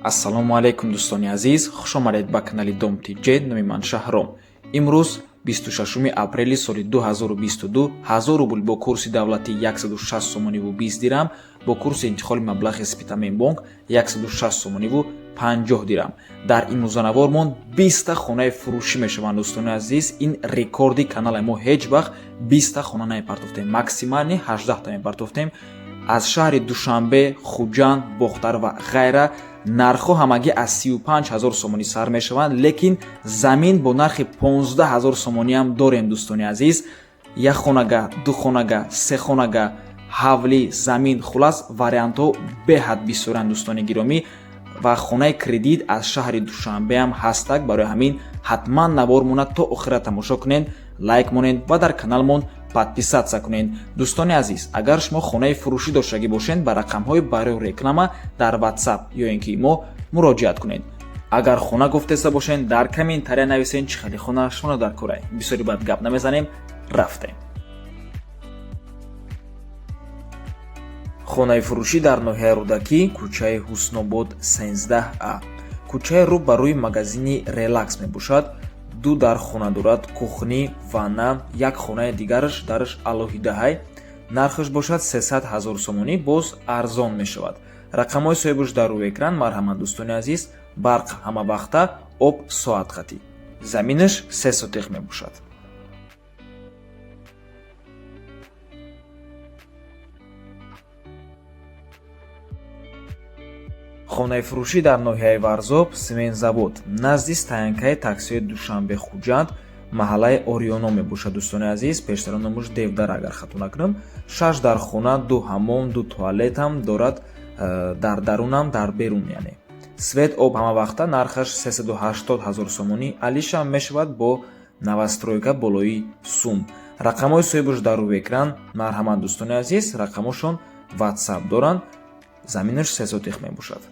ассалому алайкум дӯстони азиз, хушомадед ба канали Dom.tj. Номи ман Шаҳром. Имрӯз 26 апрели соли 2022 1000 рубл бо курси давлатӣ 160 сомониву 20 дирам, бо курси интиқоли маблағи Спитаминбонк 160 сомониву 50 дирам. Дар ин рӯзанавормон 20 хонаи фурӯшӣ мешаванд дӯстони азиз. Ин рекорди канали мо. Ҳеҷ вақт 20 хона намепартофтем, максимални 18 мепартофтем. аз шаҳри Душанбе, Хуҷанд, Бохтар ва ғайра нархҳо ҳамагӣ аз 35 000 сомонӣ сар мешаванд, лекин замин бо нархи 15 000 сомонӣ ҳам дорем дӯстони азиз. якхонага, духонага, сехонага, ҳавлӣ, замин, хулас вариантҳо беҳад бисёранд дӯстони гиромӣ ва хонаи кредит аз шаҳри Душанбе ҳам ҳастак. Барои ҳамин ҳатман навор монад то охира тамошо кунед, лайк монед ва дар канал подписатсия кунед. дӯстони азиз, агар шумо хонаи фурӯшӣ доштагӣ бошед, ба рақамҳои барои реклама дар WhatsApp ё ин ки имо муроҷиат кунед. агар хона гуфтеста бошед, дар комментария нависед чӣ хели хона шумо дар корае. бисёри бад гап намезанем, рафтем. хонаи фурӯшӣ дар ноҳияи Рӯдакӣ, кӯчаи Ҳуснобод 13А. кӯчаи рӯ ба рӯи магазини Relax мебошад. ду дар хона дорад, кухни, ванна, як хонаи дигараш дараш алоҳидаҳай. нархаш бошад 300 000 сомонӣ, боз арзон мешавад. рақамҳои соҳибаш дар рӯи экран. марҳамат дӯстони азиз, барқ ҳамавақта, об соат хатӣ. заминаш 3 сотиқ мебошад. хонаи фурӯшӣ дар ноҳияи Варзоб, Семензавод, назди стоянкаи таксиҳои Душанбе Хуҷанд, маҳаллаи Ориёно мебошад дӯстони азиз. пештара номаш Девдар агар хато накунам. 6 дар хона, 2 ҳаммом, 2 туалет ҳам дорад, дар дарунам, дар берун яъне. свет об ҳамавақта, нархаш 380 000 сомонӣ. алишам мешавад бо новостройка болои сум. рақамҳои соҳибаш дар рӯи экран. марҳамат дӯстони азиз, рақамҳошон WhatsApp доранд. заминаш 3 сотиқ мебошад.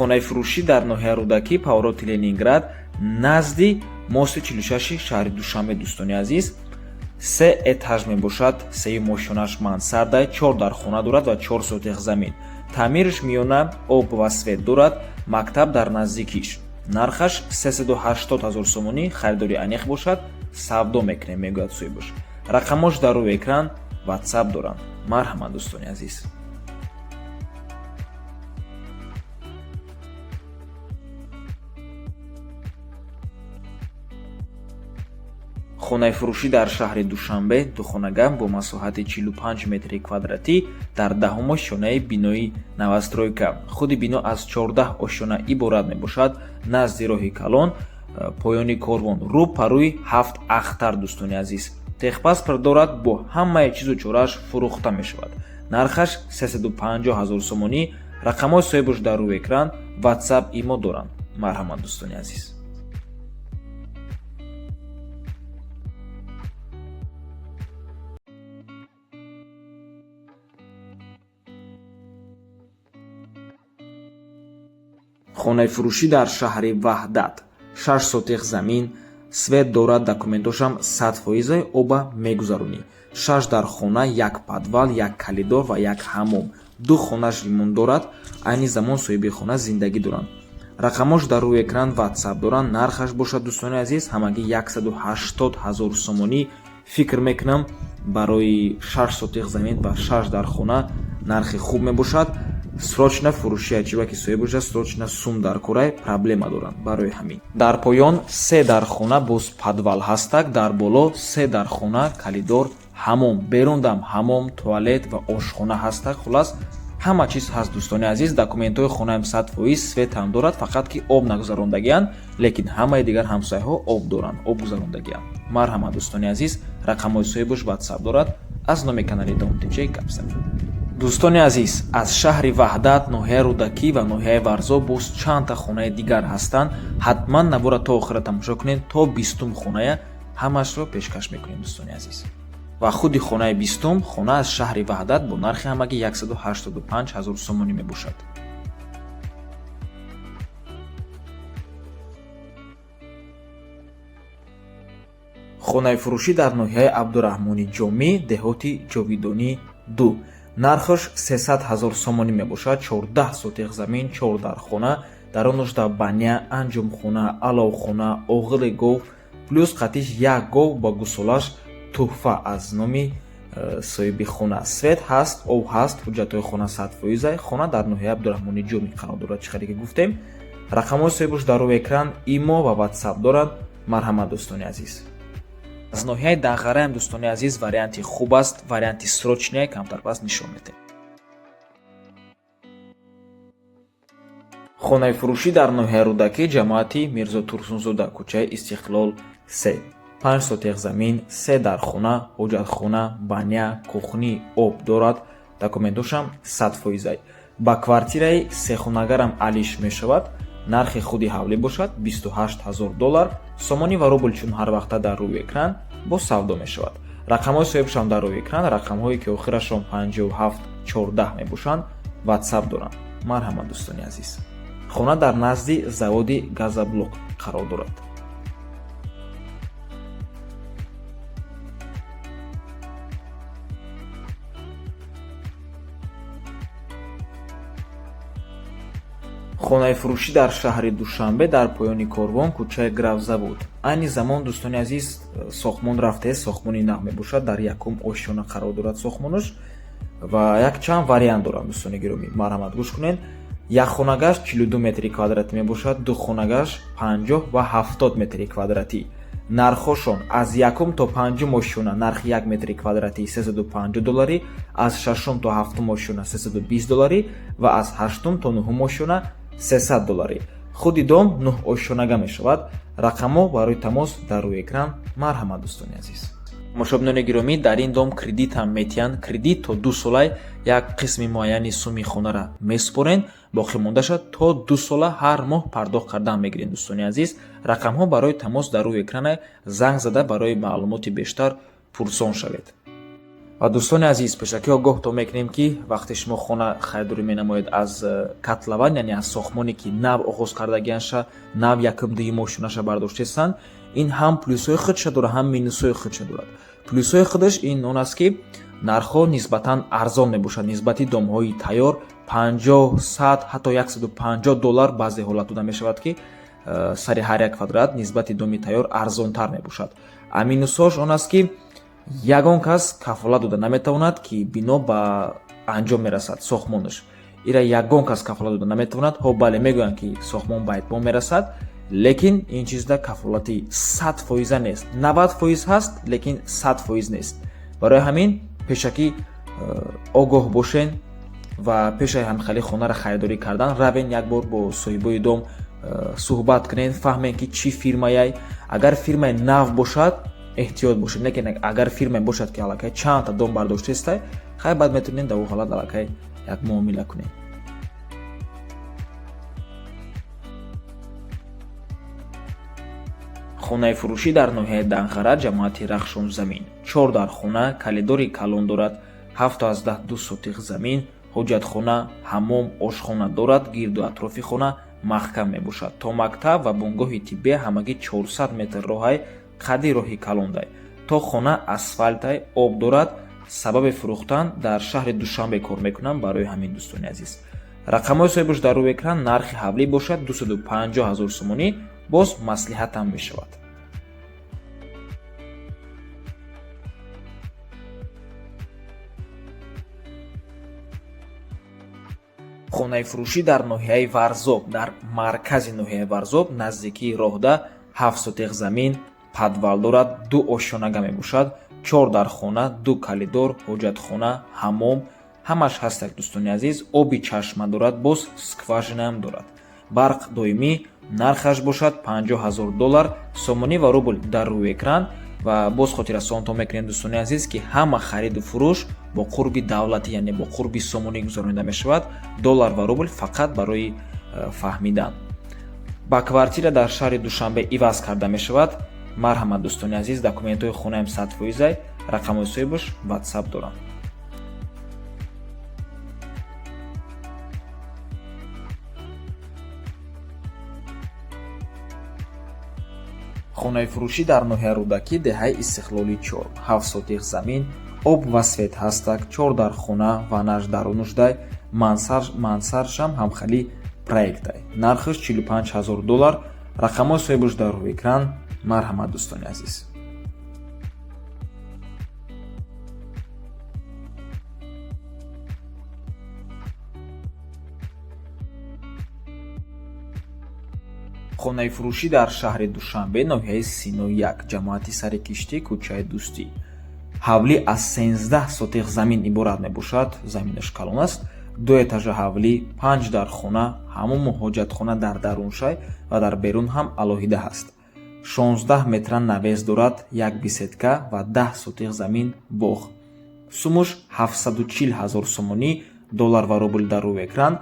хонаи фурӯшӣ дар ноҳияи Рӯдакӣ, Павроти Ленинград, назди мости 46 шаҳри Душанбе дӯстони азиз. 3 этаж мебошад, 3 мошинаш мансарда, 4 дар хона дорад ва 4 сотиқ замин. таъмираш миёна об ва свет дорад, мактаб дар наздикиш. нархаш 380 000 сомонӣ. харидори аниқ бошад, савдо мекунем, мегӯяд соҳибаш. рақамош дар рӯи экран, WhatsApp доранд. марҳамат дӯстони азиз. хонаи фурӯшӣ дар шаҳри Душанбе, духонага бо масоҳати 45 метри квадратӣ дар 10 ошёнаи бинои новостройка. худи бино аз 14 ошёна иборат мебошад, назди роҳи калон, поёни корвон, рӯ па рӯи 7 ахтар дӯстони азиз. техпаспорт дорад, бо ҳамаи чизу чорааш фурӯхта мешавад. нархаш 350 000 сомонӣ. рақамҳои соҳибаш дар рӯи экран. WhatsApp имо доранд. марҳамат дӯстони азиз. хонаи фурӯшӣ дар шаҳри Ваҳдат, 6 сотиқ замин, свет дорад, документошам 100% оба мегузаронӣ. 6 дар хона, 1 подвал, 1 калидор ва 1 ҳаммом. 2 хонаш ремонт дорад, айни замон соҳиби хона зиндагӣ доранд. рақамош дар рӯи экран. WhatsApp доранд. нархаш бошад дӯстони азиз ҳамагӣ 180 000 сомонӣ. фикр мекунам барои 6 сотиқ замин ва 6 дар хона нархи хуб мебошад. срочна фурӯшӣ ачива ки соҳибаша срочна сум дар корай проблема доранд. барои ҳамин дар поён 3 дар хона боз подвал ҳастак, дар боло 3 дар хона калидор, ҳаммом, берундам ҳаммом, туалет ва ошхона ҳастак. хулас ҳама чиз ҳаст дӯстони азиз. документҳои хонаам 100%, свет ҳам дорад, фақат ки об нагузарондагианд, лекин ҳамаи дигар ҳамсояҳо об доранд, об гузарондагианд. марҳамат дӯстони азиз, рақамҳои соҳибаш WhatsApp дорад. аз номи канали Dom.tj гап занем. дӯстони азиз, аз шаҳри Ваҳдат, ноҳияи Рӯдакӣ ва ноҳияи Варзоб боз чандта хонаи дигар ҳастанд. ҳатман навора то охира тамошо кунед. то 20 хоная ҳамашро пешкаш мекунем дӯстони азиз. ва худи хонаи 20 хона аз шаҳри Ваҳдат бо нархи ҳамагӣ 185 000 сомонӣ мебошад. хонаи фурӯшӣ дар ноҳияи Абдураҳмони Ҷомӣ, деҳоти Ҷовидонӣ 2. Нархаш 300 000 сомонӣ мебошад. 14 сотиқ замин, 4 дар хона, дар он нушта баня, анҷумхона, аловхона, оғили гов плюс қатиш як гов ба гусолаш тӯҳфа аз номи соҳиби хона. Свет ҳаст, об ҳаст, ҳуҷҷатҳои хона 100%. Хона дар ноҳияи Абдураҳмони Ҷомӣ қарор дорад. Чӣ харе ки гуфтем, рақамҳои соҳибаш дар рӯи экран имо ва ватсап дорад. Марҳамат дӯстони азиз. аз ноҳияи Дағараам дӯстони азиз варианти хуб аст, варианти срочния камтар пас нишон медиҳем. хонаи фурӯшӣ дар ноҳияи Рӯдакӣ, ҷамоати Мирзо Турсунзода, кӯчаи Истиқлол 3. 5 сотиқ замин, 3 дар хона, ҳоҷатхона, баня, кухни, об дорад. Документошам 100%. ба квартираи сехонагарам алиш мешавад. нархи худи ҳавлӣ бошад $28 000. сомонӣ ва рубл чун ҳар вақта дар рӯи экран бо савдо мешавад. рақамҳои соҳибашам дар рӯи экран, рақамҳое ки охирашон 5714 мебошанд, ватсап доранд. марҳамат дӯстони азиз. хона дар назди заводи газоблок қарор дорад. хонаи фурӯшӣ дар шаҳри Душанбе, дар поёни корвон, кӯчаи Гравзавод. айни замон дӯстони азиз сохмон рафтааст, сохмони нав мебошад. дар якум ошёна қарор дорад сохмонаш ва якчанд вариант дорад. дӯстони гиромӣ, марҳамат гӯш кунед. якхонагаш 42 метри квадратӣ мебошад, духонагаш 50 ва 70 метри квадратӣ. нархошон аз якум то панҷум ошёна нархи 1 метри квадратӣ $350, аз шашум то ҳафтум ошёна $320 ва аз ҳаштум то нуҳум ошёна $300. худи дом 9 ошёнага мешавад. рақамҳо барои тамос дар рӯи экран. марҳамат дӯстони азиз. мошобинони гиромӣ, дар ин дом кредит ҳам метиҳанд. кредит то 2 сола як қисми муайяни суми хонара месупорен, боқимондаша то 2 сола ҳар моҳ пардохт кардан мегирем. дӯстони азиз, рақамҳо барои тамос дар рӯи экрана, занг зада барои маълумоти бештар пурсон шавед. ва дӯстони азиз, пешакӣ огоҳтон мекунем ки вақте шумо хона харидорӣ менамоед аз котлован, яъне аз сохмоне ки нав оғоз кардагиаша, нав якум дуюм ошӯнаша бардоштаистанд, ин ҳам плюсҳои худша дорад, ҳам минусҳои худша дорад. плюсҳои худаш ин он аст ки нархҳо нисбатан арзон мебошад. нисбати домҳои тайёр 50, 100, ҳатто $150 баъзе ҳолат дода мешавад ки сари ҳар як квадрат нисбати доми тайёр арзонтар мебошад. минусҳош он аст ки ягон кас кафолат дода наметавонад ки бино ба анҷом мерасад сохмонаш. ира ягон кас кафолат дода наметавонад. ҳо бале мегӯянд ки сохмон ба этмом мерасад, лекин ин чизда кафолати 100% нест. 90% ҳаст, лекин 100% нест. барои ҳамин пешакӣ огоҳ бошен ва пешаи ҳамхали хонара харидорӣ кардан равен якбор бо соҳибои дом суҳбат кунед, фаҳмен ки чӣ фирмаяй. агар фирмаи нав бошад, эҳтиёт бошед, лекин агар фирмае бошад ки аллакай чандта дом бардоштаистай, хай баъд метавонед дар он ҳолат аллакай як муомила кунед. хонаи фурӯшӣ дар ноҳияи Данғара, ҷамоати Рахшон замин. 4 дар хона, калидори калон дорад, 7-2 сотиқ замин, ҳоҷатхона, ҳаммом, ошхона дорад. гирду атрофи хона маҳкам мебошад. то мактаб ва бонгоҳи тиббия ҳамагӣ 400 метр роҳай, қадди роҳи калондай. то хона асфальтай, об дорад. сабаби фурӯхтан дар шаҳри Душанбе кор мекунам. барои ҳамин дӯстони азиз, рақамҳои соҳибаш дар рӯи экран. нархи ҳавлӣ бошад 250 000 сомонӣ. боз маслиҳатам мешавад. хонаи фурӯшӣ дар ноҳияи Варзоб, дар маркази ноҳияи Варзоб, наздикии роҳда, 7 сотиқ замин, падвал дорад, 2 ошёнага мебошад. 4 дар хона, 2 калидор, ҳоҷатхона, ҳаммом, ҳамаш ҳастак дӯстони азиз. оби чашма дорад, боз скважинаам дорад. барқ доимӣ. нархаш бошад $50,000. сомонӣ ва рубл дар рӯи экран. ва боз хотиррасонтон мекунем дӯстони азиз ки ҳама хариду фурӯш бо қурби давлатӣ, яъне бо қурби сомонӣ гузаронида мешавад. доллар ва рубл фақат барои фаҳмидан. ба квартира дар шаҳри Душанбе иваз карда мешавад. марҳамат дӯстони азиз, документҳои хонаам 100%, рақамҳои соҳибаш ватсап дорам. хонаи фурӯшӣ дар ноҳияи Рӯдакӣ, деҳаи Истиқлолӣ 4. 7 сотих замин, об ва свет ҳастак, 4 дар хона ва наш дарунушдай, мансаршам ҳамхали проектай. Нархаш $45,000. Рақамҳои соҳибаш дар рӯи экран. Марҳамат дӯстони азиз. хонаи фурӯшӣ дар шаҳри Душанбе, ноҳияи Сино 1, ҷамоати Сари Киштӣ, кӯчаи Дӯстӣ. ҳавлӣ аз 13 сотих замин иборат мебошад. Заминаш калон аст. 2 этажа ҳавлӣ, 5 дар хона, ҳамому ҳоҷатхона дар даруншай ва дар берун ҳам алоҳида ҳаст. 16 метра навес дорад, 1 беседка ва 10 сотих замин боғ. сумуш $740,000 сомонӣ, доллар ва рубл дар рӯи экран.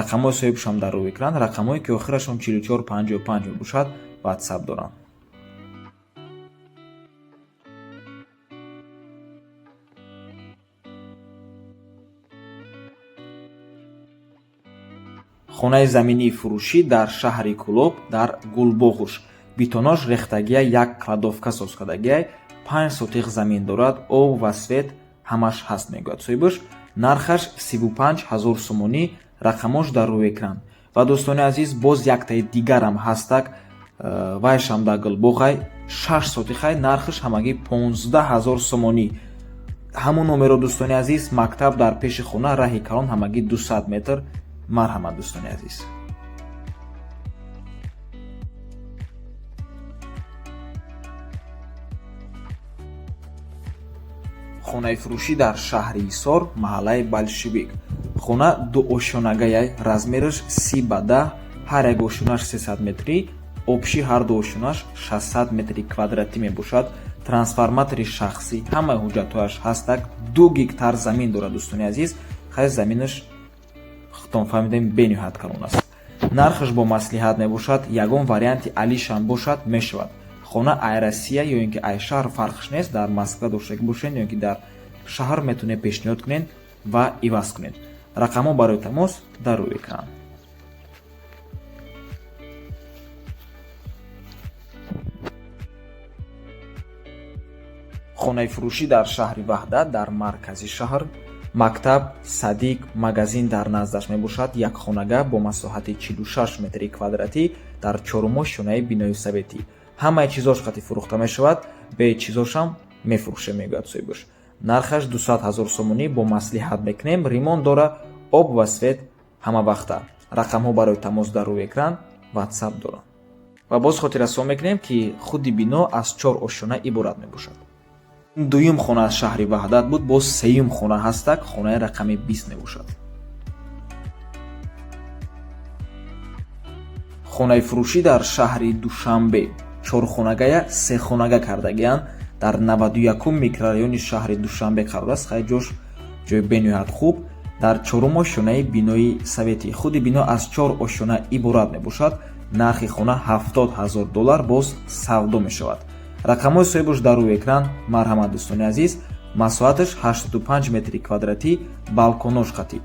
рақамҳои соҳибашам дар рӯи экран. рақамҳое ки охирашон 4455 мебошад. WhatsApp доранд. хонаи заминии фурӯшӣ дар шаҳри Кӯлоб, дар Гулбоғуш. битонош рехтагия 1 кладовка созкардагия, 5 сотих замин дорад. об ва свет ҳамаш ҳаст мегӯяд соҳибаш. нархаш $35,000 сомонӣ. рақамош дар рӯи экран. ва дӯстони азиз, боз яктаи дигарам ҳастак. вайшам дар Гулбоғай 6 сотихай, нархаш ҳамагӣ $15,000 сомонӣ. ҳамун номеро дӯстони азиз, мактаб дар пеши хона, раҳи калон, ҳамагӣ 200 метр. Марҳамат дӯстони азиз. хонаи фурӯшӣ дар шаҳри Ҳисор, маҳаллаи Большевик. хона ду ошёнагаяй, размераш 30 ба 10, ҳар як ошёнаш 300 метрӣ, обши ҳар ду ошёнаш 600 метри квадратӣ мебошад. трансформатори шахсӣ, ҳамаи ҳуҷҷатҳояш ҳастак. 2 гектар замин дорад дӯстони азиз. хай заминаш хутон фаҳмидем бениҳоят калон аст. нархаш бо маслиҳат мебошад. ягон варианти алишам бошад мешавад. хона ай Россия ё ин ки ай шаҳр фарқш нест. дар Москва доштагӣ бошед ё ин ки дар шаҳр метавонед пешниҳод кунед ва иваз кунед. рақамҳо барои тамос дар рӯи экран. хонаи фурӯшӣ дар шаҳри Ваҳдат, дар маркази шаҳр. мактаб, садиқ, магазин дар наздаш мебошад. як хонага бо масоҳати 46 метри квадратӣ дар чорумо шонаи бинои советӣ. ҳамаи чизош қати фурӯхта мешавад. бе чизошам мефурӯше мегӯяд соҳибаш. нархаш $200,000 сомонӣ. бо маслиҳат мекунем. ремонт дора, об ва свет ҳамавақта. рақамҳо барои тамос дар рӯи экран. WhatsApp доранд. ва боз хотиррасон мекунем ки худи бино аз 4 ошёна иборат мебошад. дуюм хона аз шаҳри Ваҳдат буд. боз сеюм хона ҳастак. хонаи рақами 20 мебошад. хонаи фурӯшӣ дар шаҳри Душанбе. 4 хонагая 3 хонага кардагиянд. дар 91 микрорайони шаҳри Душанбе қарор аст. хай ҷои бениҳоят хуб. дар 4 ошёнаи бинои советӣ. худи бино аз 4 ошёна иборат мебошад. нархи хона $70,000 боз савдо мешавад. рақамҳои соҳибаш дар рӯи экран. марҳамат дӯстони азиз. масоҳаташ 85 метри квадратӣ, балконош қатӣ.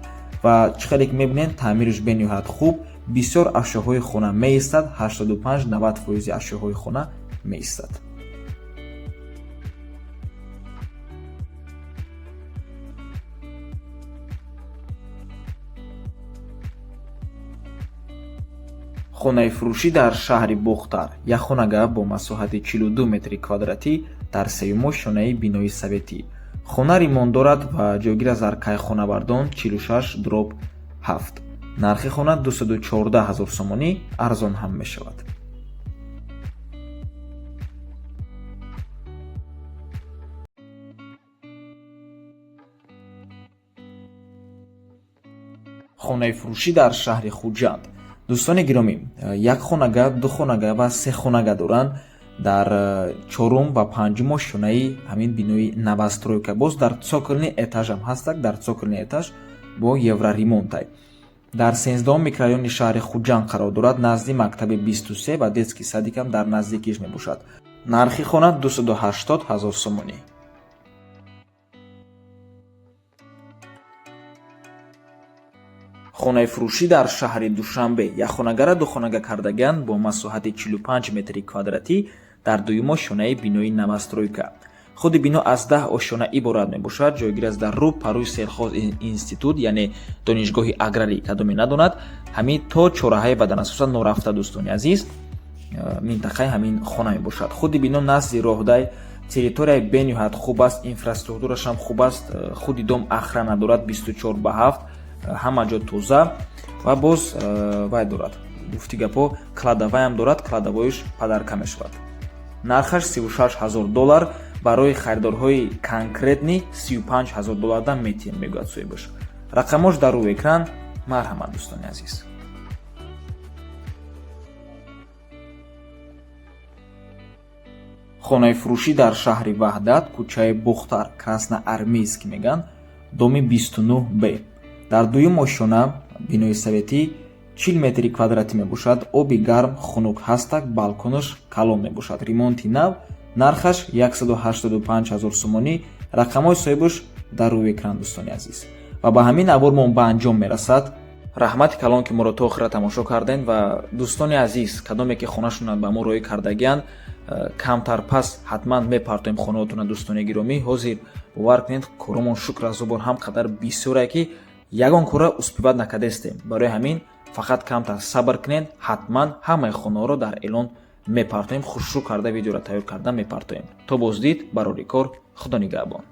ва чӣ қадр ки мебинед, таъмираш бениҳоят хуб. бисёр ашёҳои хона меистад. 85-90% ашёҳои хона меистад. хонаи фурӯшӣ дар шаҳри Бохтар. як хонага бо масоҳати 42 метри квадратӣ дар сеюмо шонаи бинои советӣ. хона ремонт дорад ва ҷойгир аз аркаи хонавардон 46/7. нархи хона $214,000 сомонӣ. арзон ҳам мешавад. хонаи фурӯшӣ дар шаҳри Хуҷанд. дӯстони гиромӣ, як хонага, ду хонага ва се хонага доранд. дар 4 ва 5 ошёнаи ҳамин бинои новостройка. боз дар цоколни этажам ҳастак. дар цоколни этаж бо евроремонтай. дар 13 микрорайони шаҳри Хуҷанд қарор дорад. назди мактаби 23 ва детский садикам дар наздикиш мебошад. нархи хона $280,000 сомонӣ. хонаи фурӯшӣ дар шаҳри Душанбе. як хонагара ду хонага кардагиянд бо масоҳати 45 метри квадратӣ дар дуюмо шонаи бинои новостройка. худи бино аз 10 ошона иборат мебошад. ҷойгир аст дар рӯ парӯи селхоз институт, яъне донишгоҳи аграрӣ кадоме надонад, ҳамин то чораҳаи бадан асосан норафта. дӯстони азиз, минтақаи ҳамин хона мебошад. худи бино назди роҳдай территорияи бениҳоят хуб аст, инфраструктурашам хуб аст, худи дом ахрана дорад 24/7, ҳама ҷо тоза ва боз вай дорад. гуфти гапо кладоваям дорад, кладовоиш падарка мешавад. нархаш $36,000, барои харидорҳои конкретни $35,000 дан метиҳем, мегӯяд соҳибаш. рақамош дар рӯи экран. марҳамат дӯстони азиз. хонаи фурӯшӣ дар шаҳри Ваҳдат, кӯчаи Бухтар, Красноармейск меган, доми 29Б. дар дуюм ошона бинои советӣ 40 метри квадратӣ мебошад. оби гарм хунук ҳастак, балконаш калон мебошад. ремонти нав. нархаш $185,000 сомонӣ. рақамҳои соҳибаш дар рӯи экран дӯстони азиз. ва ба ҳамин авормон ба анҷом мерасад. раҳмати калон ки моро то охира тамошо кардем ва дӯстони азиз, кадоме ки хонашонад ба мо роӣ кардагиянд, камтар пас ҳатман мепартоем хонаотона. дӯстони гиромӣ, ҳозир бовар кунед коромон шукр аз зубор ҳам қадар бисёре ки ягон кора успеват накадестем. барои ҳамин фақат камтар сабр кунед, ҳатман ҳамаи хонаҳоро дар эълон мепартоем. хушрӯ карда видеоро тайёр карда мепартоем. то боздид барори кор. худо нигаҳбон.